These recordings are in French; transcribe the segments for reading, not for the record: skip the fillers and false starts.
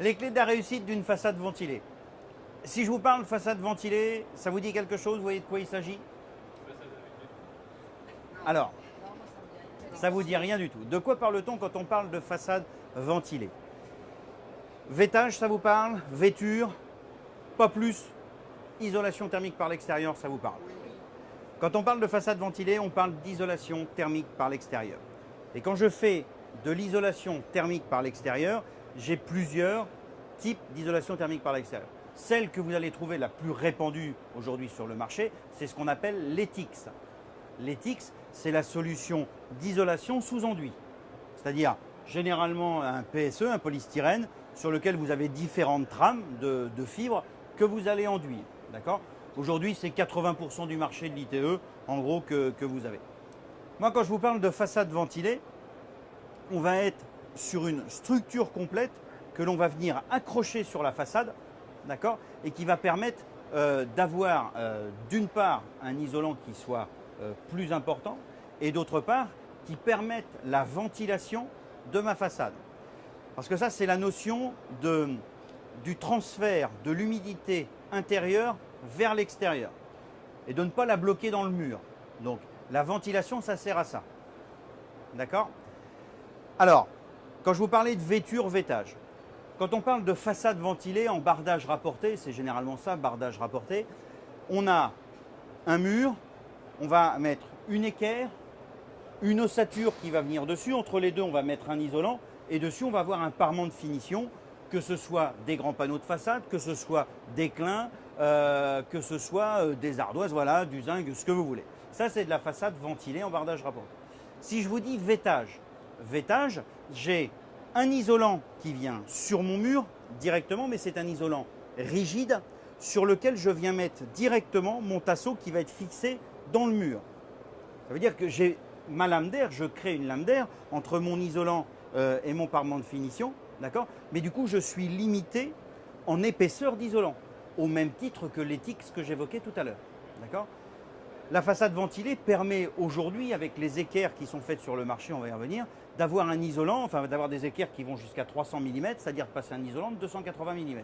Les clés de la réussite d'une façade ventilée. Si je vous parle de façade ventilée, ça vous dit quelque chose? Vous voyez de quoi il s'agit? Alors, ça ne vous dit rien du tout. De quoi parle-t-on quand on parle de façade ventilée? Vêtage, ça vous parle? Vêture? Pas plus? Isolation thermique par l'extérieur, ça vous parle? Quand on parle de façade ventilée, on parle d'isolation thermique par l'extérieur. Et quand je fais de l'isolation thermique par l'extérieur, j'ai plusieurs types d'isolation thermique par l'extérieur. Celle que vous allez trouver la plus répandue aujourd'hui sur le marché, c'est ce qu'on appelle l'ETIX. L'ETIX, c'est la solution d'isolation sous enduit. C'est-à-dire généralement un PSE, un polystyrène, sur lequel vous avez différentes trames de fibres que vous allez enduire. D'accord ? Aujourd'hui, c'est 80% du marché de l'ITE, en gros, que vous avez. Moi, quand je vous parle de façade ventilée, on va être sur une structure complète que l'on va venir accrocher sur la façade, d'accord, et qui va permettre d'avoir d'une part un isolant qui soit plus important et d'autre part qui permette la ventilation de ma façade. Parce que ça, c'est la notion du transfert de l'humidité intérieure vers l'extérieur et de ne pas la bloquer dans le mur. Donc la ventilation, ça sert à ça. D'accord ? Alors, quand je vous parlais de vêture, vêtage, quand on parle de façade ventilée en bardage rapporté, c'est généralement ça, bardage rapporté, on a un mur, on va mettre une équerre, une ossature qui va venir dessus, entre les deux on va mettre un isolant et dessus on va avoir un parement de finition, que ce soit des grands panneaux de façade, que ce soit des clins, que ce soit des ardoises, voilà, du zinc, ce que vous voulez. Ça c'est de la façade ventilée en bardage rapporté. Si je vous dis vêtage, j'ai un isolant qui vient sur mon mur directement, mais c'est un isolant rigide sur lequel je viens mettre directement mon tasseau qui va être fixé dans le mur. Ça veut dire que j'ai ma lame d'air, je crée une lame d'air entre mon isolant et mon parement de finition, d'accord? Mais du coup, je suis limité en épaisseur d'isolant, au même titre que l'ETIX que j'évoquais tout à l'heure, d'accord? La façade ventilée permet aujourd'hui, avec les équerres qui sont faites sur le marché, on va y revenir, d'avoir un isolant, enfin d'avoir des équerres qui vont jusqu'à 300 mm, c'est-à-dire de passer un isolant de 280 mm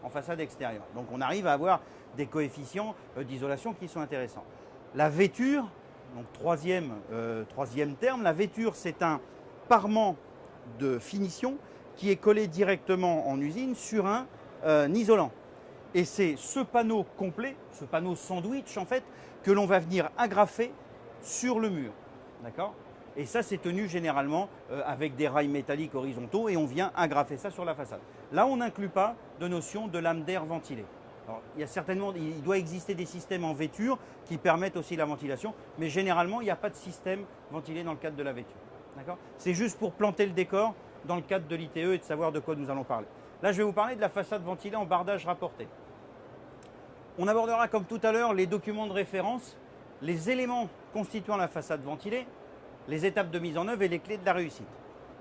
en façade extérieure. Donc on arrive à avoir des coefficients d'isolation qui sont intéressants. La vêture, donc troisième terme, la vêture c'est un parement de finition qui est collé directement en usine sur un isolant. Et c'est ce panneau complet, ce panneau sandwich en fait, que l'on va venir agrafer sur le mur. D'accord ? Et ça, c'est tenu généralement avec des rails métalliques horizontaux et on vient agrafer ça sur la façade. Là, on n'inclut pas de notion de lame d'air ventilée. Alors, il doit exister des systèmes en vêture qui permettent aussi la ventilation, mais généralement, il n'y a pas de système ventilé dans le cadre de la vêture. D'accord ? C'est juste pour planter le décor dans le cadre de l'ITE et de savoir de quoi nous allons parler. Là, je vais vous parler de la façade ventilée en bardage rapporté. On abordera, comme tout à l'heure, les documents de référence, les éléments constituant la façade ventilée, les étapes de mise en œuvre et les clés de la réussite.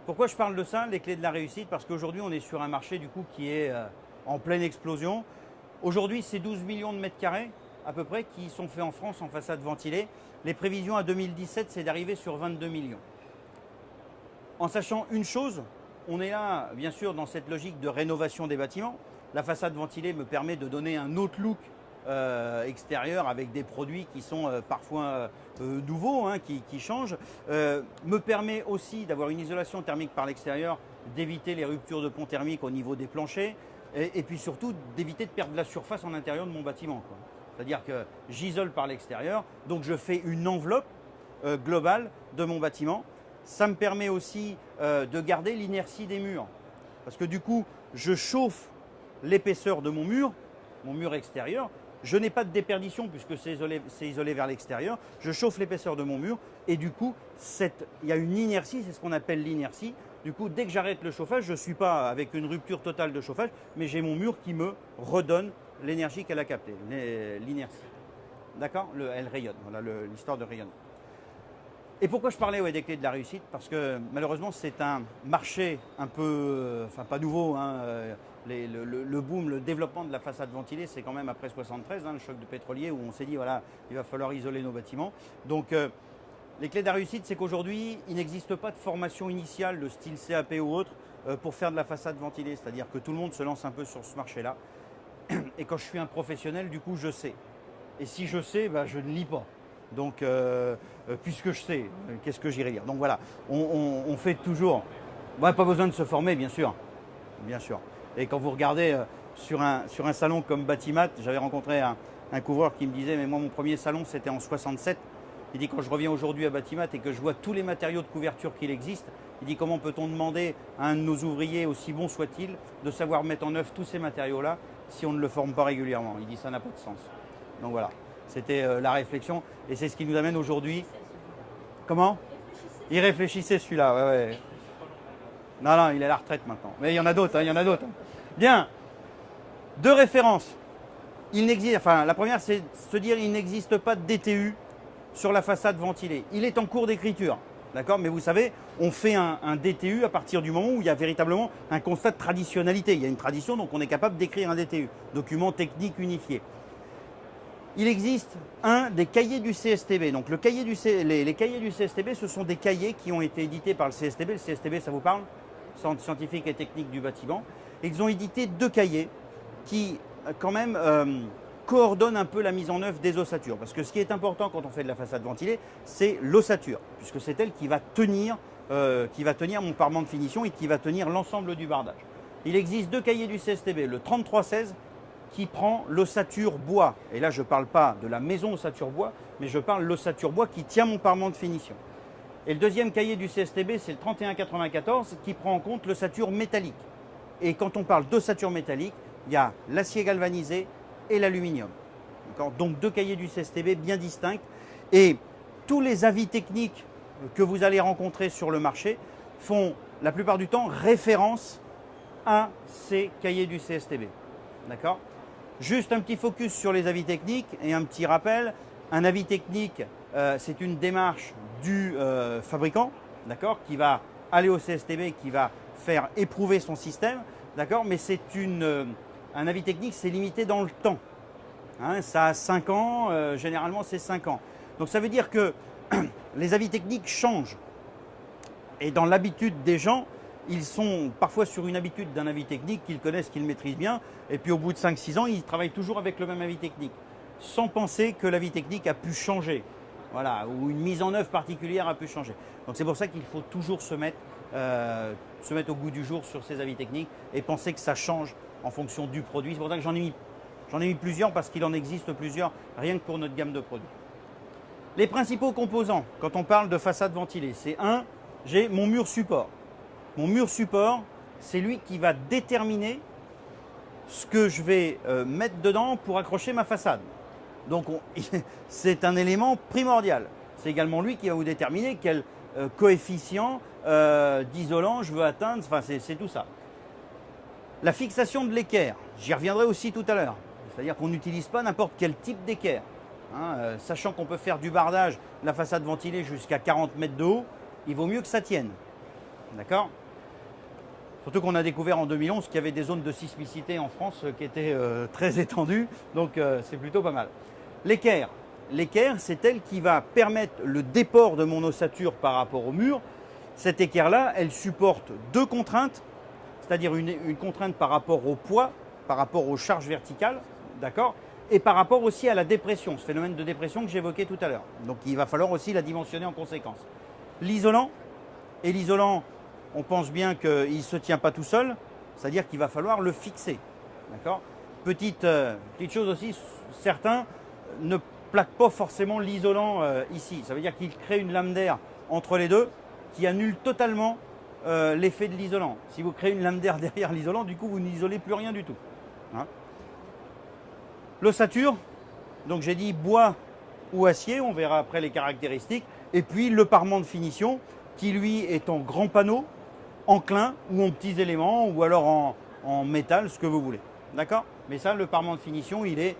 Pourquoi je parle de ça, les clés de la réussite? Parce qu'aujourd'hui, on est sur un marché du coup qui est en pleine explosion. Aujourd'hui, c'est 12 millions de mètres carrés à peu près qui sont faits en France en façade ventilée. Les prévisions à 2017, c'est d'arriver sur 22 millions. En sachant une chose, on est là, bien sûr, dans cette logique de rénovation des bâtiments. La façade ventilée me permet de donner un autre look extérieur avec des produits qui sont parfois nouveaux, hein, qui changent. Me permet aussi d'avoir une isolation thermique par l'extérieur, d'éviter les ruptures de pont thermique au niveau des planchers et puis surtout d'éviter de perdre de la surface en intérieur de mon bâtiment. C'est-à-dire que j'isole par l'extérieur, donc je fais une enveloppe globale de mon bâtiment. Ça me permet aussi de garder l'inertie des murs. Parce que du coup, je chauffe l'épaisseur de mon mur extérieur. Je n'ai pas de déperdition puisque c'est isolé vers l'extérieur. Je chauffe l'épaisseur de mon mur et du coup, il y a une inertie, c'est ce qu'on appelle l'inertie. Du coup, dès que j'arrête le chauffage, je ne suis pas avec une rupture totale de chauffage, mais j'ai mon mur qui me redonne l'énergie qu'elle a captée, l'inertie. D'accord ? Elle rayonne, voilà l'histoire de rayonnement. Et pourquoi je parlais des clés de la réussite? Parce que malheureusement, c'est un marché un peu, enfin pas nouveau, hein, le boom, le développement de la façade ventilée, c'est quand même après 73, hein, le choc de pétrolier, où on s'est dit, voilà, il va falloir isoler nos bâtiments. Donc, Les clés de la réussite, c'est qu'aujourd'hui, il n'existe pas de formation initiale de style CAP ou autre pour faire de la façade ventilée. C'est-à-dire que tout le monde se lance un peu sur ce marché-là. Et quand je suis un professionnel, du coup, je sais. Et si je sais, bah, je ne lis pas. Donc, puisque je sais, qu'est-ce que j'irai lire? Donc voilà, on fait toujours. Bah, pas besoin de se former, bien sûr. Bien sûr. Et quand vous regardez sur un salon comme Batimat, j'avais rencontré un couvreur qui me disait, mais moi, mon premier salon, c'était en 67. Il dit, quand je reviens aujourd'hui à Batimat et que je vois tous les matériaux de couverture qu'il existe, il dit, comment peut-on demander à un de nos ouvriers, aussi bon soit-il, de savoir mettre en œuvre tous ces matériaux-là si on ne le forme pas régulièrement? Il dit, ça n'a pas de sens. Donc voilà, c'était la réflexion et c'est ce qui nous amène aujourd'hui. Comment? Il réfléchissait celui-là, ouais. Non, il est à la retraite maintenant. Mais il y en a d'autres, il y en a d'autres. Bien, deux références. La première, c'est se dire qu'il n'existe pas de DTU sur la façade ventilée. Il est en cours d'écriture, d'accord? Mais vous savez, on fait un DTU à partir du moment où il y a véritablement un constat de traditionnalité. Il y a une tradition, donc on est capable d'écrire un DTU, document technique unifié. Il existe un des cahiers du CSTB. Donc les cahiers du CSTB, ce sont des cahiers qui ont été édités par le CSTB. Le CSTB, ça vous parle? Centre scientifique et technique du bâtiment. Et ils ont édité deux cahiers qui, quand même, coordonnent un peu la mise en œuvre des ossatures. Parce que ce qui est important quand on fait de la façade ventilée, c'est l'ossature, puisque c'est elle qui va tenir mon parement de finition et qui va tenir l'ensemble du bardage. Il existe deux cahiers du CSTB, le 3316 qui prend l'ossature bois. Et là, je ne parle pas de la maison ossature bois, mais je parle de l'ossature bois qui tient mon parement de finition. Et le deuxième cahier du CSTB, c'est le 3194 qui prend en compte l'ossature métallique. Et quand on parle d'ossature métallique, il y a l'acier galvanisé et l'aluminium. Donc deux cahiers du CSTB bien distincts. Et tous les avis techniques que vous allez rencontrer sur le marché font la plupart du temps référence à ces cahiers du CSTB. D'accord ? Juste un petit focus sur les avis techniques et un petit rappel. Un avis technique, c'est une démarche du fabricant, d'accord, qui va aller au CSTB, qui va faire éprouver son système, d'accord, mais c'est un avis technique, c'est limité dans le temps. Hein, ça a 5 ans, généralement c'est 5 ans. Donc ça veut dire que les avis techniques changent. Et dans l'habitude des gens, ils sont parfois sur une habitude d'un avis technique qu'ils connaissent, qu'ils maîtrisent bien, et puis au bout de 5-6 ans, ils travaillent toujours avec le même avis technique, sans penser que l'avis technique a pu changer, voilà, ou une mise en œuvre particulière a pu changer. Donc c'est pour ça qu'il faut toujours se mettre au goût du jour sur ces avis techniques et penser que ça change en fonction du produit. C'est pour ça que j'en ai mis plusieurs, parce qu'il en existe plusieurs, rien que pour notre gamme de produits. Les principaux composants, quand on parle de façade ventilée, c'est j'ai mon mur support. Mon mur support, c'est lui qui va déterminer ce que je vais mettre dedans pour accrocher ma façade. Donc c'est un élément primordial. C'est également lui qui va vous déterminer quel coefficient d'isolant je veux atteindre. Enfin, c'est tout ça. La fixation de l'équerre, j'y reviendrai aussi tout à l'heure. C'est-à-dire qu'on n'utilise pas n'importe quel type d'équerre. Hein, sachant qu'on peut faire du bardage de la façade ventilée jusqu'à 40 mètres de haut, il vaut mieux que ça tienne. D'accord ? Surtout qu'on a découvert en 2011 qu'il y avait des zones de sismicité en France qui étaient très étendues, donc c'est plutôt pas mal. L'équerre, c'est elle qui va permettre le déport de mon ossature par rapport au mur. Cette équerre-là, elle supporte deux contraintes, c'est-à-dire une contrainte par rapport au poids, par rapport aux charges verticales, d'accord, et par rapport aussi à la dépression, ce phénomène de dépression que j'évoquais tout à l'heure. Donc il va falloir aussi la dimensionner en conséquence. L'isolant, on pense bien qu'il ne se tient pas tout seul, c'est-à-dire qu'il va falloir le fixer. D'accord ? Petite chose aussi, certains ne plaquent pas forcément l'isolant ici. Ça veut dire qu'ils créent une lame d'air entre les deux qui annule totalement l'effet de l'isolant. Si vous créez une lame d'air derrière l'isolant, du coup, vous n'isolez plus rien du tout. Hein ? L'ossature, donc j'ai dit bois ou acier, on verra après les caractéristiques. Et puis le parement de finition qui lui est en grand panneau, enclin ou en petits éléments ou alors en métal, ce que vous voulez. D'accord ? Mais ça, le parement de finition, il est,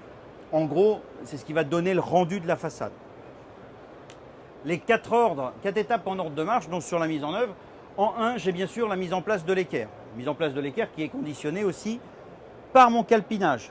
en gros, c'est ce qui va donner le rendu de la façade. Les 4 étapes en ordre de marche, donc sur la mise en œuvre. En 1, j'ai bien sûr la mise en place de l'équerre. Mise en place de l'équerre qui est conditionnée aussi par mon calpinage.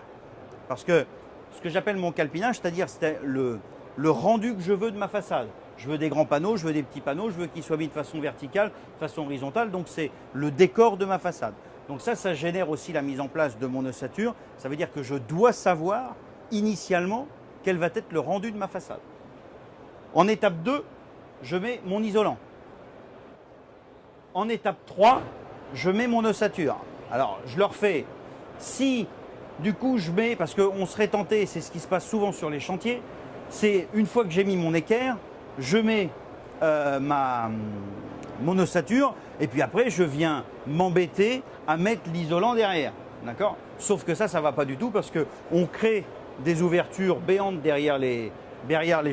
Parce que ce que j'appelle mon calpinage, c'est-à-dire le rendu que je veux de ma façade. Je veux des grands panneaux, je veux des petits panneaux, je veux qu'ils soient mis de façon verticale, de façon horizontale. Donc c'est le décor de ma façade. Donc ça génère aussi la mise en place de mon ossature. Ça veut dire que je dois savoir initialement quel va être le rendu de ma façade. En étape 2, je mets mon isolant. En étape 3, je mets mon ossature. Alors, je le refais. Si, du coup, je mets, parce qu'on serait tenté, c'est ce qui se passe souvent sur les chantiers, c'est une fois que j'ai mis mon équerre, je mets mon ossature, et puis après, je viens m'embêter à mettre l'isolant derrière. D'accord? Sauf que ça ne va pas du tout, parce qu'on crée des ouvertures béantes derrière les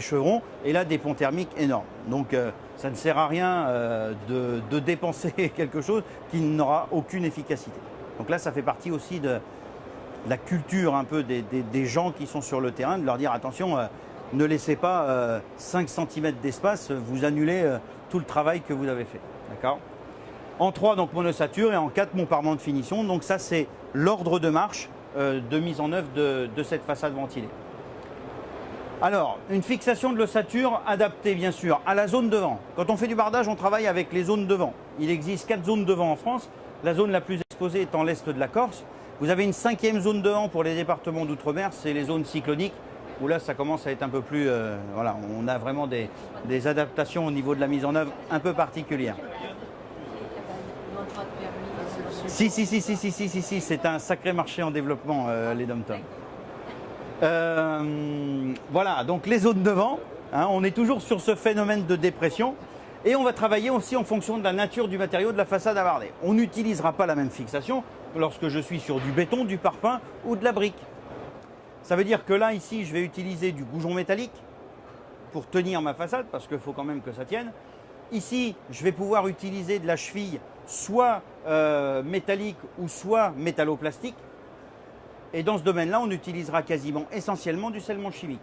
chevrons, et là, des ponts thermiques énormes. Donc, ça ne sert à rien de dépenser quelque chose qui n'aura aucune efficacité. Donc là, ça fait partie aussi de la culture un peu des gens qui sont sur le terrain, de leur dire attention, ne laissez pas 5 cm d'espace, vous annulez tout le travail que vous avez fait. D'accord ? En 3, donc mon ossature, et en 4, mon parement de finition. Donc ça, c'est l'ordre de marche de mise en œuvre de cette façade ventilée. Alors, une fixation de l'ossature adaptée bien sûr à la zone de vent. Quand on fait du bardage, on travaille avec les zones de vent. Il existe 4 zones de vent en France. La zone la plus exposée étant l'est de la Corse. Vous avez une 5e zone de vent pour les départements d'outre-mer, c'est les zones cycloniques, où là ça commence à être un peu plus... voilà, on a vraiment des adaptations au niveau de la mise en œuvre un peu particulières. Si, c'est un sacré marché en développement, les dom-toms. Voilà, donc les zones de vent, hein, on est toujours sur ce phénomène de dépression et on va travailler aussi en fonction de la nature du matériau de la façade à barder. On n'utilisera pas la même fixation lorsque je suis sur du béton, du parpaing ou de la brique. Ça veut dire que là, ici, je vais utiliser du goujon métallique pour tenir ma façade parce qu'il faut quand même que ça tienne. Ici, je vais pouvoir utiliser de la cheville soit métallique ou soit métalloplastique. Et dans ce domaine-là, on utilisera quasiment essentiellement du scellement chimique.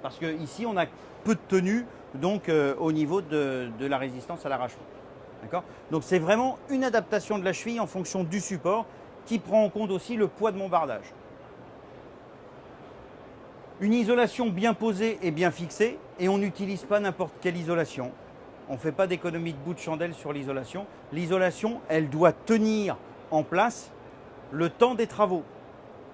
Parce qu'ici, on a peu de tenue donc, au niveau de la résistance à l'arrachement. D'accord ? Donc c'est vraiment une adaptation de la cheville en fonction du support qui prend en compte aussi le poids de mon bardage. Une isolation bien posée et bien fixée, et on n'utilise pas n'importe quelle isolation. On ne fait pas d'économie de bout de chandelle sur l'isolation. L'isolation, elle doit tenir en place le temps des travaux.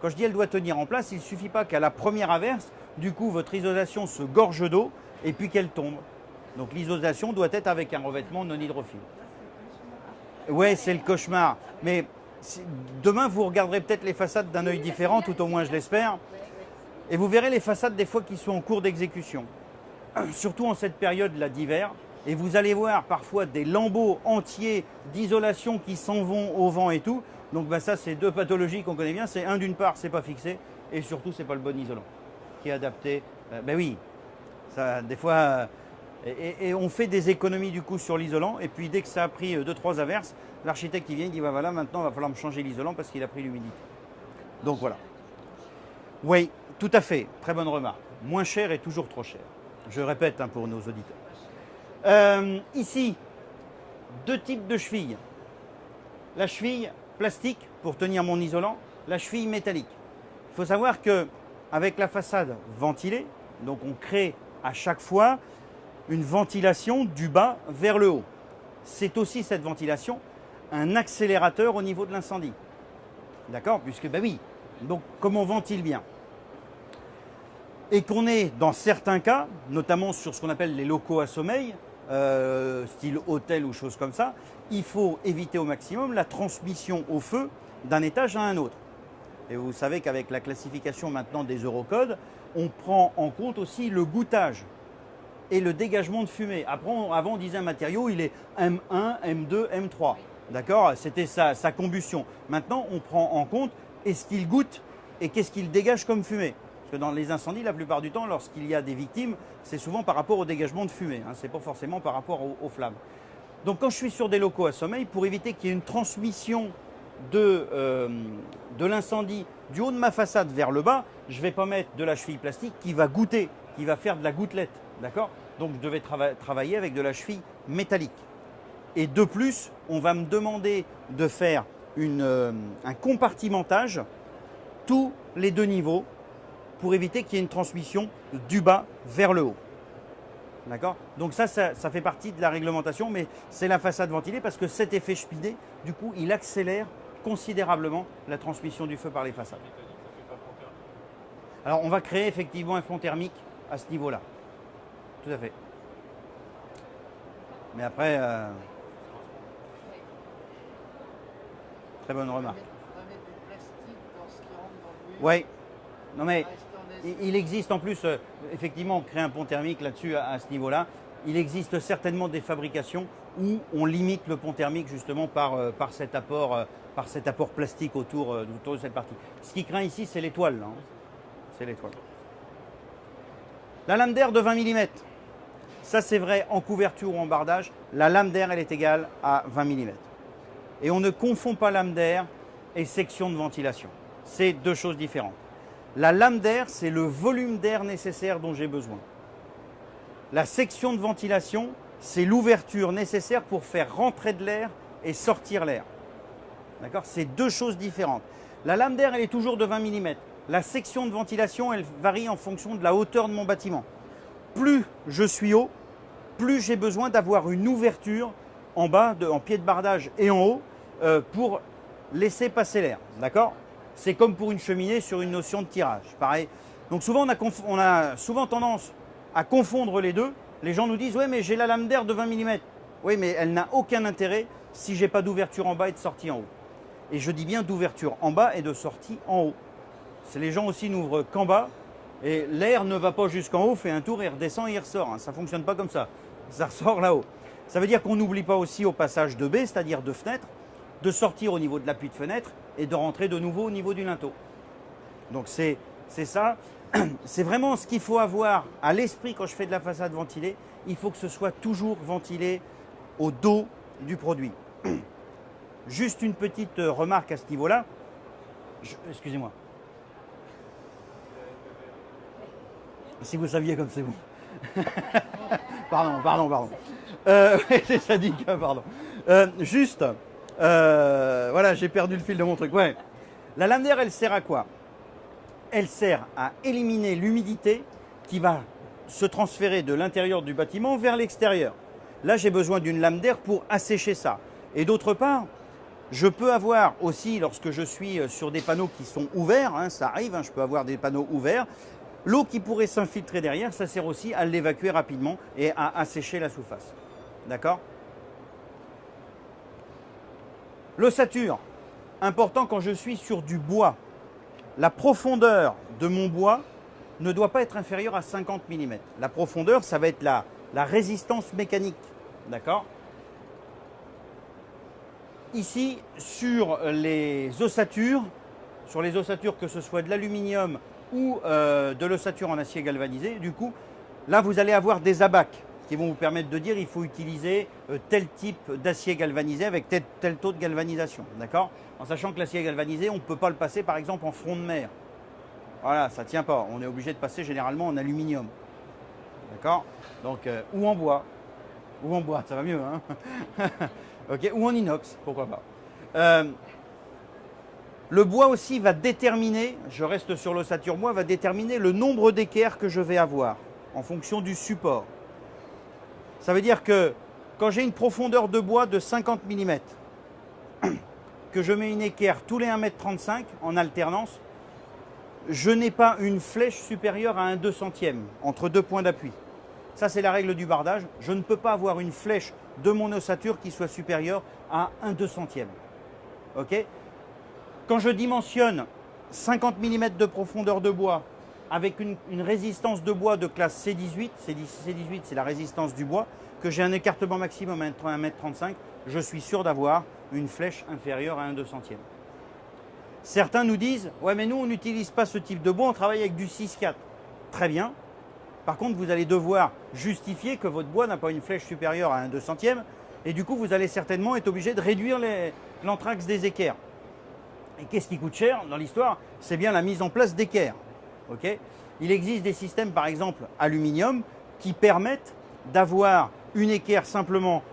Quand je dis elle doit tenir en place, il ne suffit pas qu'à la première averse, du coup, votre isolation se gorge d'eau et puis qu'elle tombe. Donc l'isolation doit être avec un revêtement non hydrophile. Ouais, c'est le cauchemar. Mais demain, vous regarderez peut-être les façades d'un œil différent, tout au moins je l'espère. Et vous verrez les façades des fois qui sont en cours d'exécution. Surtout en cette période-là d'hiver. Et vous allez voir parfois des lambeaux entiers d'isolation qui s'en vont au vent et tout. Donc ben ça, c'est 2 pathologies qu'on connaît bien. C'est d'une part, c'est pas fixé, et surtout, c'est pas le bon isolant qui est adapté. Ben oui, ça, des fois, et on fait des économies du coup sur l'isolant. Et puis dès que ça a pris 2-3 averses, l'architecte qui vient, il dit ben voilà, maintenant, il va falloir me changer l'isolant parce qu'il a pris l'humidité. Donc voilà. Oui, tout à fait. Très bonne remarque. Moins cher et toujours trop cher. Je répète hein, pour nos auditeurs. Ici, 2 types de chevilles. La cheville plastique pour tenir mon isolant, la cheville métallique. Il faut savoir qu'avec la façade ventilée, donc on crée à chaque fois une ventilation du bas vers le haut. C'est aussi cette ventilation un accélérateur au niveau de l'incendie. D'accord ? Puisque, ben oui, donc comme on ventile bien. Et qu'on est dans certains cas, notamment sur ce qu'on appelle les locaux à sommeil, style hôtel ou choses comme ça, il faut éviter au maximum la transmission au feu d'un étage à un autre. Et vous savez qu'avec la classification maintenant des Eurocodes, on prend en compte aussi le gouttage et le dégagement de fumée. Avant, on disait un matériau, il est M1, M2, M3. D'accord ? C'était sa combustion. Maintenant, on prend en compte est-ce qu'il goûte et qu'est-ce qu'il dégage comme fumée. Parce que dans les incendies, la plupart du temps, lorsqu'il y a des victimes, c'est souvent par rapport au dégagement de fumée. Hein, ce n'est pas forcément par rapport aux flammes. Donc quand je suis sur des locaux à sommeil, pour éviter qu'il y ait une transmission de l'incendie du haut de ma façade vers le bas, je ne vais pas mettre de la cheville plastique qui va goûter, qui va faire de la gouttelette. D'accord ? Donc je devais travailler avec de la cheville métallique. Et de plus, on va me demander de faire un compartimentage tous les 2 niveaux pour éviter qu'il y ait une transmission du bas vers le haut. D'accord? Donc ça fait partie de la réglementation, mais c'est la façade ventilée parce que cet effet speedé, du coup, il accélère considérablement la transmission du feu par les façades. Alors on va créer effectivement un fond thermique à ce niveau-là. Tout à fait. Mais après, très bonne remarque. Oui. Non mais il existe en plus, effectivement, on crée un pont thermique là-dessus à ce niveau-là. Il existe certainement des fabrications où on limite le pont thermique justement par cet apport plastique autour de cette partie. Ce qui craint ici, c'est l'étoile. Hein. C'est l'étoile. La lame d'air de 20 mm. Ça, c'est vrai en couverture ou en bardage. La lame d'air, elle est égale à 20 mm. Et on ne confond pas lame d'air et section de ventilation. C'est deux choses différentes. La lame d'air, c'est le volume d'air nécessaire dont j'ai besoin. La section de ventilation, c'est l'ouverture nécessaire pour faire rentrer de l'air et sortir l'air. D'accord? C'est deux choses différentes. La lame d'air, elle est toujours de 20 mm. La section de ventilation, elle varie en fonction de la hauteur de mon bâtiment. Plus je suis haut, plus j'ai besoin d'avoir une ouverture en bas, en pied de bardage et en haut, pour laisser passer l'air. D'accord? C'est comme pour une cheminée sur une notion de tirage. Pareil. Donc souvent, on a souvent tendance à confondre les deux. Les gens nous disent « Ouais, mais j'ai la lame d'air de 20 mm. » Oui, mais elle n'a aucun intérêt si je n'ai pas d'ouverture en bas et de sortie en haut. Et je dis bien d'ouverture en bas et de sortie en haut. Les gens aussi n'ouvrent qu'en bas et l'air ne va pas jusqu'en haut, fait un tour et redescend et il ressort. Hein. Ça ne fonctionne pas comme ça. Ça ressort là-haut. Ça veut dire qu'on n'oublie pas aussi au passage de baie, c'est-à-dire de fenêtre, de sortir au niveau de l'appui de fenêtre et de rentrer de nouveau au niveau du linteau. Donc c'est ça. C'est vraiment ce qu'il faut avoir à l'esprit quand je fais de la façade ventilée. Il faut que ce soit toujours ventilé au dos du produit. Juste une petite remarque à ce niveau-là. Excusez-moi. Si vous saviez comme c'est bon. Pardon. C'est sadique, pardon. Voilà, j'ai perdu le fil de mon truc. Ouais. La lame d'air, elle sert à quoi? Elle sert à éliminer l'humidité qui va se transférer de l'intérieur du bâtiment vers l'extérieur. Là, j'ai besoin d'une lame d'air pour assécher ça. Et d'autre part, je peux avoir aussi, lorsque je suis sur des panneaux qui sont ouverts, hein, ça arrive, hein, je peux avoir des panneaux ouverts, l'eau qui pourrait s'infiltrer derrière, ça sert aussi à l'évacuer rapidement et à assécher la surface. D'accord? L'ossature, important quand je suis sur du bois. La profondeur de mon bois ne doit pas être inférieure à 50 mm. La profondeur, ça va être la résistance mécanique. D'accord? Ici, sur les ossatures que ce soit de l'aluminium ou de l'ossature en acier galvanisé, du coup, là, vous allez avoir des abacs qui vont vous permettre de dire il faut utiliser tel type d'acier galvanisé avec tel taux de galvanisation. D'accord? En sachant que l'acier galvanisé, on ne peut pas le passer, par exemple, en front de mer. Voilà, ça ne tient pas. On est obligé de passer généralement en aluminium. D'accord? Donc, ou en bois. Ou en bois, ça va mieux. Hein? Okay, ou en inox, pourquoi pas. Le bois aussi va déterminer, je reste sur l'ossature bois, va déterminer le nombre d'équerres que je vais avoir en fonction du support. Ça veut dire que quand j'ai une profondeur de bois de 50 mm, que je mets une équerre tous les 1,35 m en alternance, je n'ai pas une flèche supérieure à 1/200 entre deux points d'appui. Ça, c'est la règle du bardage. Je ne peux pas avoir une flèche de mon ossature qui soit supérieure à 1/200. Okay? Quand je dimensionne 50 mm de profondeur de bois avec une résistance de bois de classe C18, C18 c'est la résistance du bois, que j'ai un écartement maximum à 1,35 m, je suis sûr d'avoir une flèche inférieure à 1/200. Certains nous disent « Ouais, mais nous, on n'utilise pas ce type de bois, on travaille avec du 6-4 ». Très bien. Par contre, vous allez devoir justifier que votre bois n'a pas une flèche supérieure à 1/200 et du coup, vous allez certainement être obligé de réduire l'anthrax des équerres. Et qu'est-ce qui coûte cher dans l'histoire? C'est bien la mise en place d'équerres. Okay? Il existe des systèmes, par exemple, aluminium, qui permettent d'avoir une équerre simplement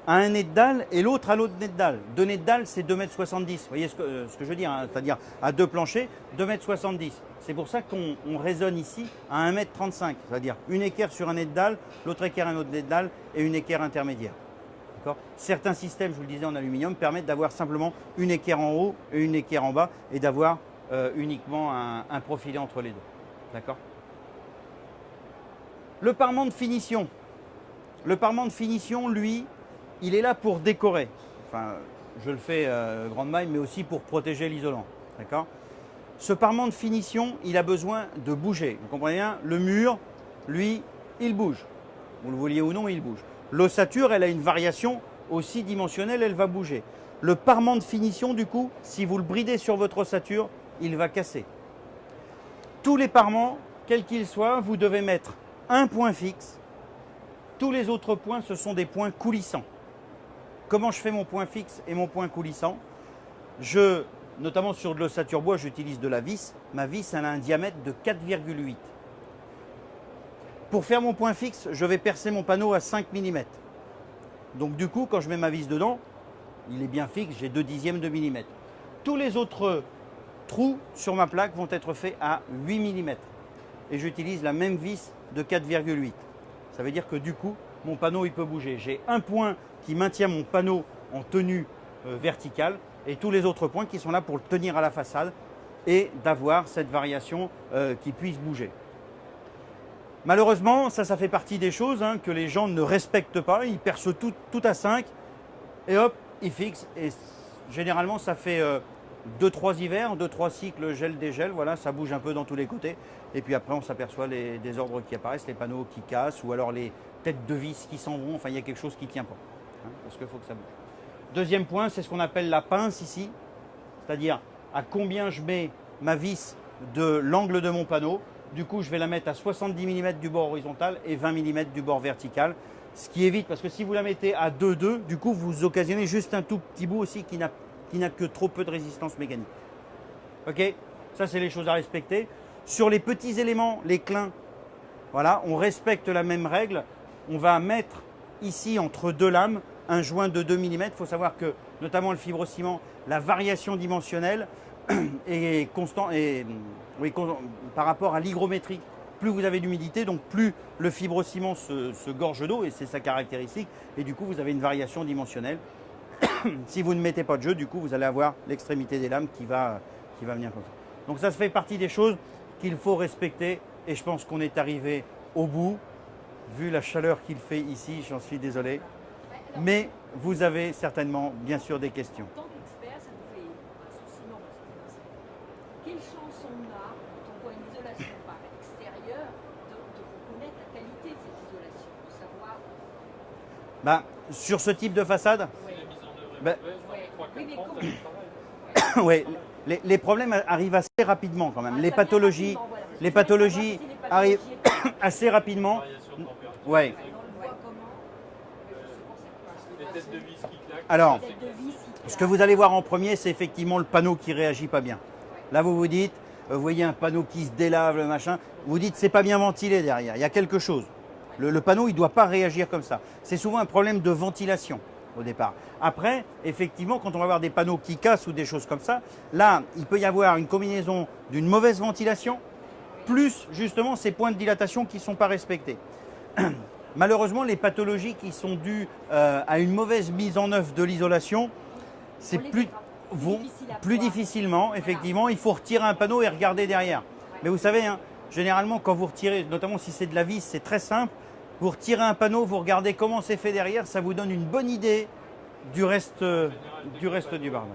à un nez de dalle et l'autre à l'autre nez de dalle. Deux nez de dalle, c'est 2,70 m. Vous voyez ce que je veux dire, hein, c'est-à-dire à deux planchers, 2,70 m. C'est pour ça qu'on raisonne ici à 1,35 m, c'est-à-dire une équerre sur un nez de dalle, l'autre équerre à un autre nez de dalle et une équerre intermédiaire. Certains systèmes, je vous le disais, en aluminium permettent d'avoir simplement une équerre en haut et une équerre en bas et d'avoir uniquement un profilé entre les deux. D'accord ? Le parement de finition. Le parement de finition, lui, il est là pour décorer. Enfin, je le fais grande maille, mais aussi pour protéger l'isolant. D'accord ? Ce parement de finition, il a besoin de bouger. Vous comprenez bien ? Le mur, lui, il bouge. Vous le vouliez ou non, il bouge. L'ossature, elle a une variation aussi dimensionnelle, elle va bouger. Le parement de finition, du coup, si vous le bridez sur votre ossature, il va casser. Tous les parements, quels qu'ils soient, vous devez mettre un point fixe. Tous les autres points, ce sont des points coulissants. Comment je fais mon point fixe et mon point coulissant ? Notamment sur de l'ossature bois, j'utilise de la vis. Ma vis, elle a un diamètre de 4,8. Pour faire mon point fixe, je vais percer mon panneau à 5 mm. Donc du coup, quand je mets ma vis dedans, il est bien fixe, j'ai 2/10 de millimètre. Tous les autres trous sur ma plaque vont être faits à 8 mm. Et j'utilise la même vis de 4,8. Ça veut dire que du coup, mon panneau il peut bouger. J'ai un point qui maintient mon panneau en tenue verticale et tous les autres points qui sont là pour le tenir à la façade et d'avoir cette variation qui puisse bouger. Malheureusement, ça fait partie des choses que les gens ne respectent pas. Ils percent tout à 5 et hop, ils fixent. Et généralement, ça fait 2-3 hivers, 2-3 cycles gel-dégel. Voilà, ça bouge un peu dans tous les côtés. Et puis après, on s'aperçoit les désordres qui apparaissent, les panneaux qui cassent ou alors les têtes de vis qui s'en vont. Enfin, il y a quelque chose qui ne tient pas. Parce qu'il faut que ça bouge. Deuxième point, c'est ce qu'on appelle la pince ici. C'est-à-dire à combien je mets ma vis de l'angle de mon panneau. Du coup, je vais la mettre à 70 mm du bord horizontal et 20 mm du bord vertical. Ce qui évite, parce que si vous la mettez à 2,2, du coup, vous occasionnez juste un tout petit bout aussi qui n'a que trop peu de résistance mécanique. Ok ? Ça, c'est les choses à respecter. Sur les petits éléments, les clins, voilà, on respecte la même règle. On va mettre ici, entre deux lames, un joint de 2 mm. Il faut savoir que, notamment le fibrociment, la variation dimensionnelle est constante par rapport à l'hygrométrie. Plus vous avez d'humidité, donc plus le fibrociment se gorge d'eau, et c'est sa caractéristique. Et du coup, vous avez une variation dimensionnelle. Si vous ne mettez pas de jeu, du coup, vous allez avoir l'extrémité des lames qui va venir comme ça. Donc ça fait partie des choses qu'il faut respecter. Et je pense qu'on est arrivé au bout. Vu la chaleur qu'il fait ici, j'en suis désolé. Mais vous avez certainement, bien sûr, des questions. En tant qu'expert, ça nous fait un souci énorme. Quelle chance on a, quand on voit une isolation par extérieur, de reconnaître la qualité de cette isolation, de savoir… Sur ce type de façade, oui, les problèmes arrivent assez rapidement quand même. Les pathologies arrivent assez rapidement. Ouais. Alors, ce que vous allez voir en premier, c'est effectivement le panneau qui ne réagit pas bien. Là, vous vous dites, vous voyez un panneau qui se délave, le machin, vous dites c'est pas bien ventilé derrière, il y a quelque chose. Le panneau, il ne doit pas réagir comme ça. C'est souvent un problème de ventilation au départ. Après, effectivement, quand on va avoir des panneaux qui cassent ou des choses comme ça, là, il peut y avoir une combinaison d'une mauvaise ventilation, plus justement ces points de dilatation qui ne sont pas respectés. Malheureusement, les pathologies qui sont dues à une mauvaise mise en œuvre de l'isolation, c'est plus difficilement, effectivement. Il faut retirer un panneau et regarder derrière. Mais vous savez, généralement, quand vous retirez, notamment si c'est de la vis, c'est très simple. Vous retirez un panneau, vous regardez comment c'est fait derrière, ça vous donne une bonne idée du reste du barrage.